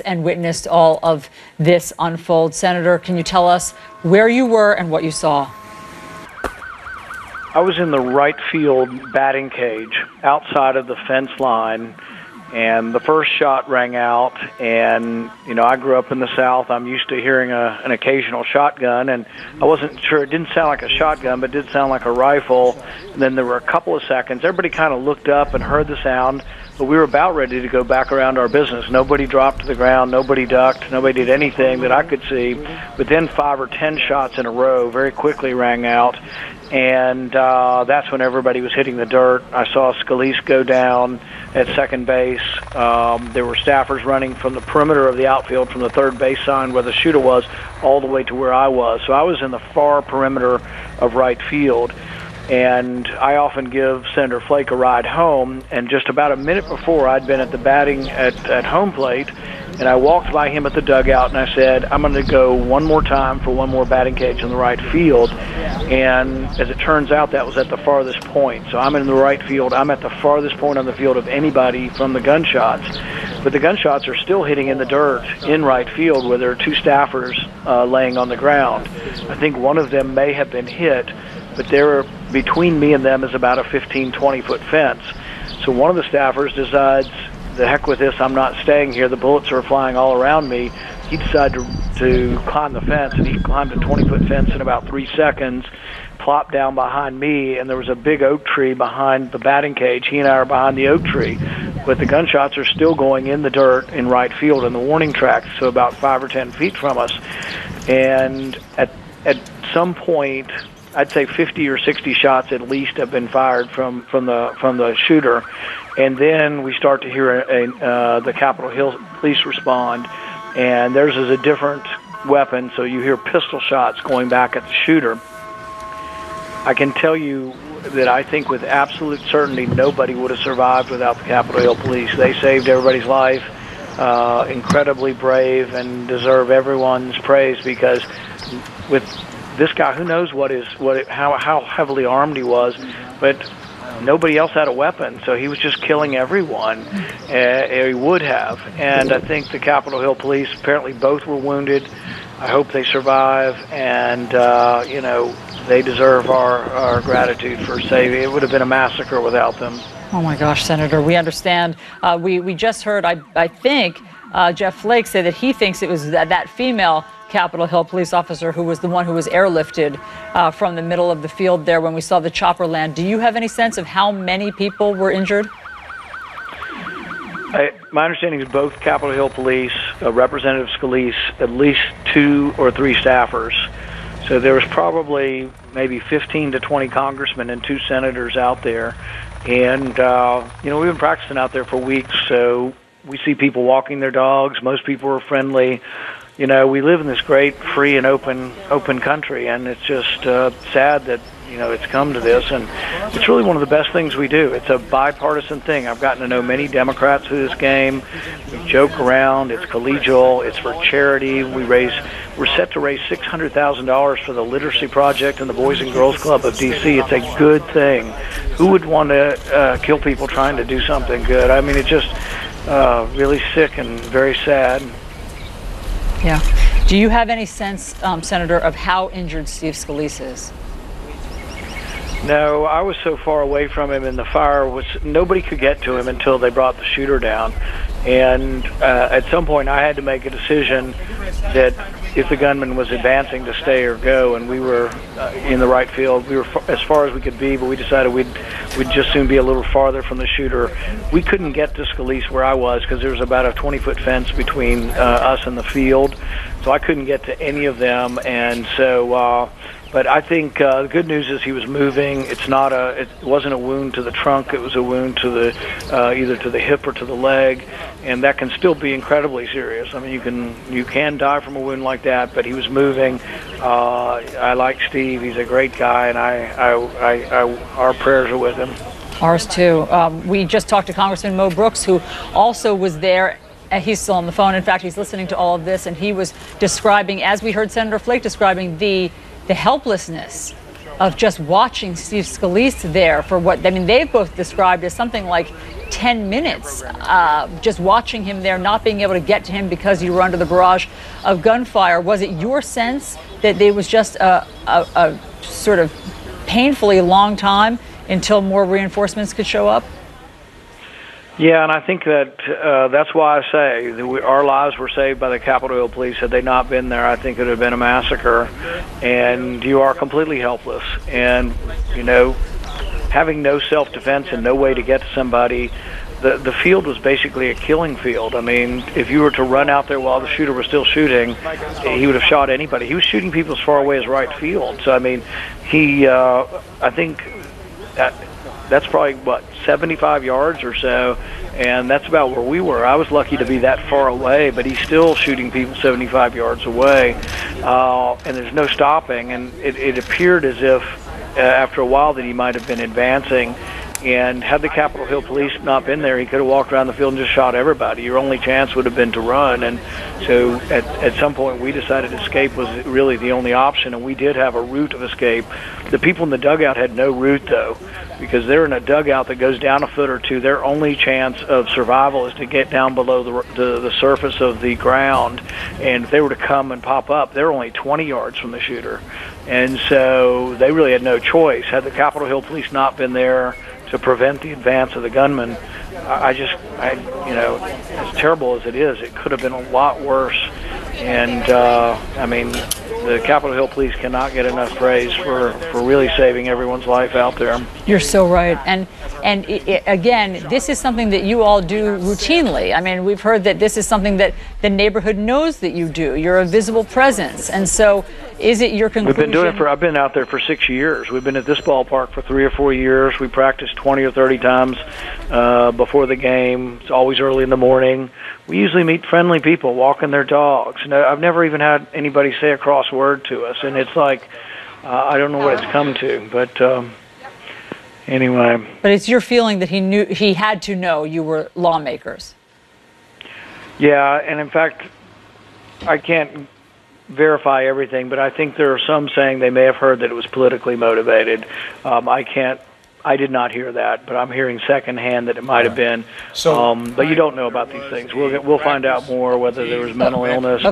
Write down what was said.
and witnessed all of this unfold. Senator, can you tell us where you were and what you saw? I was in the right field batting cage outside of the fence line, and the first shot rang out. And, you know, I grew up in the South. I'm used to hearing an occasional shotgun, and I wasn't sure. It didn't sound like a shotgun, but it did sound like a rifle. And then there were a couple of seconds. Everybody kind of looked up and heard the sound, but we were about ready to go back around our business. Nobody dropped to the ground. Nobody ducked. Nobody did anything that I could see. But then 5 or 10 shots in a row very quickly rang out. And that's when everybody was hitting the dirt. I saw Scalise go down at second base. There were staffers running from the perimeter of the outfield from the third base sign where the shooter was all the way to where I was. So I was in the far perimeter of right field. And I often give Senator Flake a ride home, and just about a minute before I'd been at the batting at home plate, and I walked by him at the dugout, and I said, I'm going to go one more time for one more batting cage in the right field. And as it turns out, that was at the farthest point. So I'm in the right field. I'm at the farthest point on the field of anybody from the gunshots. But the gunshots are still hitting in the dirt in right field where there are 2 staffers laying on the ground. I think one of them may have been hit, but between me and them is about a 15, 20-foot fence. So one of the staffers decides, the heck with this, I'm not staying here. The bullets are flying all around me. He decided to climb the fence, and he climbed a 20-foot fence in about 3 seconds, plopped down behind me, and there was a big oak tree behind the batting cage. He and I are behind the oak tree, but the gunshots are still going in the dirt in right field in the warning track, so about 5 or 10 feet from us. And at some point, I'd say 50 or 60 shots at least have been fired from the shooter, and then we start to hear the Capitol Hill police respond, and theirs is a different weapon, so you hear pistol shots going back at the shooter. I can tell you that I think with absolute certainty nobody would have survived without the Capitol Hill police. They saved everybody's life, incredibly brave, and deserve everyone's praise, because with this guy, who knows how heavily armed he was, but nobody else had a weapon, so he was just killing everyone. He would have. And I think the Capitol Hill police, apparently both were wounded. I hope they survive, and they deserve our gratitude for saving. It would have been a massacre without them. Oh my gosh, Senator, we understand. We just heard, I think, Jeff Flake say that he thinks it was that female Capitol Hill police officer who was the one who was airlifted from the middle of the field there when we saw the chopper land. Do you have any sense of how many people were injured? My understanding is both Capitol Hill police, Representative Scalise, at least 2 or 3 staffers. So there was probably maybe 15 to 20 congressmen and 2 senators out there. And, we've been practicing out there for weeks, so we see people walking their dogs. Most people are friendly. We live in this great, free, and open country, and it's just sad that, it's come to this. And it's really one of the best things we do. It's a bipartisan thing. I've gotten to know many Democrats through this game. We joke around. It's collegial. It's for charity. We're set to raise $600,000 for the Literacy Project and the Boys and Girls Club of D.C. It's a good thing. Who would want to kill people trying to do something good? I mean, it's just really sick and very sad. Yeah. Do you have any sense, Senator, of how injured Steve Scalise is? No, I was so far away from him, and the fire was, nobody could get to him until they brought the shooter down. And at some point I had to make a decision that if the gunman was advancing, to stay or go, and we were in the right field. We were as far as we could be, but we decided we'd just soon be a little farther from the shooter. We couldn't get to Scalise where I was because there was about a 20-foot fence between us and the field, so I couldn't get to any of them. And so but I think the good news is he was moving. It wasn't a wound to the trunk. It was a wound to the either to the hip or to the leg, and that can still be incredibly serious. I mean, you can die from a wound like that. But he was moving. I like Steve. He's a great guy, and our prayers are with him. Ours too. We just talked to Congressman Mo Brooks, who also was there. He's still on the phone. In fact, he's listening to all of this, and he was describing, as we heard Senator Flake describing, the helplessness of just watching Steve Scalise there for what, they've both described as something like 10 minutes just watching him there, not being able to get to him because you were under the barrage of gunfire. Was it your sense that there was just a sort of painfully long time until more reinforcements could show up? Yeah, and I think that that's why I say that our lives were saved by the Capitol Hill Police. Had they not been there, I think it would have been a massacre. And you are completely helpless. And, you know, having no self-defense and no way to get to somebody, the field was basically a killing field. I mean, if you were to run out there while the shooter was still shooting, he would have shot anybody. He was shooting people as far away as right field. So, I mean, I think that's probably, 75 yards or so, and that's about where we were. I was lucky to be that far away, but he's still shooting people 75 yards away, and there's no stopping. And it appeared as if after a while that he might have been advancing, and had the Capitol Hill Police not been there, he could have walked around the field and just shot everybody. Your only chance would have been to run, and so at some point we decided escape was really the only option, and we did have a route of escape. The people in the dugout had no route, though, because they're in a dugout that goes down a foot or two. Their only chance of survival is to get down below the surface of the ground, and if they were to come and pop up, they're only 20 yards from the shooter, and so they really had no choice. Had the Capitol Hill Police not been there to prevent the advance of the gunman, as terrible as it is, it could have been a lot worse. And I mean, the Capitol Hill Police cannot get enough praise for really saving everyone's life out there. You're so right. And again, this is something that you all do routinely. I mean, we've heard that this is something that the neighborhood knows that you do. You're a visible presence. And so is it your conclusion? We've been doing it I've been out there for 6 years. We've been at this ballpark for 3 or 4 years. We practice 20 or 30 times before the game. It's always early in the morning. We usually meet friendly people walking their dogs. No, I've never even had anybody say a cross word to us, and it's like, I don't know what it's come to, but anyway. But it's your feeling that he had to know you were lawmakers. Yeah, and in fact, I can't verify everything, but I think there are some saying they may have heard that it was politically motivated. I did not hear that, but I'm hearing secondhand that it might have been. But you don't know about these things. We'll find out more whether there was mental illness.